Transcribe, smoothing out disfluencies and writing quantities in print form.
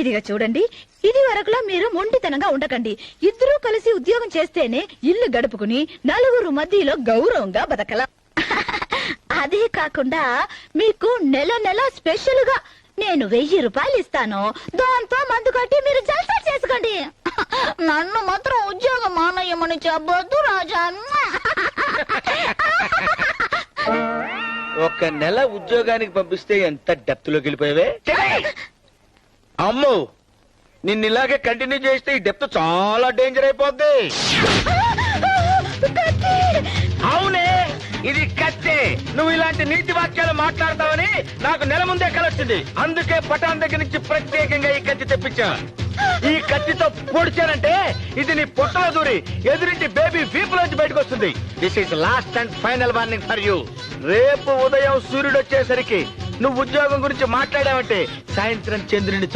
ఇదిగా చూడండి, ఇది వరకులా మీరు మొండితనంగా ఉండకండి. ఇద్దరూ కలిసి ఉద్యోగం చేస్తేనే ఇల్లు గడుపుకుని నలుగురు మధ్యలో గౌరవంగా బతకలా. అదే కాకుండా మీకు నెల నెల స్పెషల్ గా నేను 1000 రూపాయలు ఇస్తాను. దాంతో మందు కట్టి మీరు జల్సా చేసుకోండి. నన్ను మాత్రం ఉద్యోగం మానయ్యమని చెప్పొద్దు రాజా. ఒక నెల ఉద్యోగానికి పంపిస్తే ఎంత డెప్త్ లోకి వెళ్ళిపోయావే. అమ్మో, నిన్ను ఇలాగే కంటిన్యూ చేస్తే ఈ డెప్త్ చాలా డేంజర్ అయిపోద్ది. అవునే, ఇది కత్తి. నువ్వు ఇలాంటి నీతి వాక్యాలు మాట్లాడతావని నాకు నెల ముందే కలొచ్చింది. అందుకే పటాన్ దగ్గర నుంచి ప్రత్యేకంగా ఈ కత్తి తెప్పించా. ఈ కత్తితో పొడిచానంటే ఇది నీ పొట్టలో దూరి ఎదురింటి బేబీ వీపులోంచి బయటకు వస్తుంది. This is lost and final warning for you. రేపు ఉదయం సూర్యుడు వచ్చేసరికి నువ్వు ఉద్యోగం గురించి మాట్లాడావంటే సాయంత్రం చంద్రుని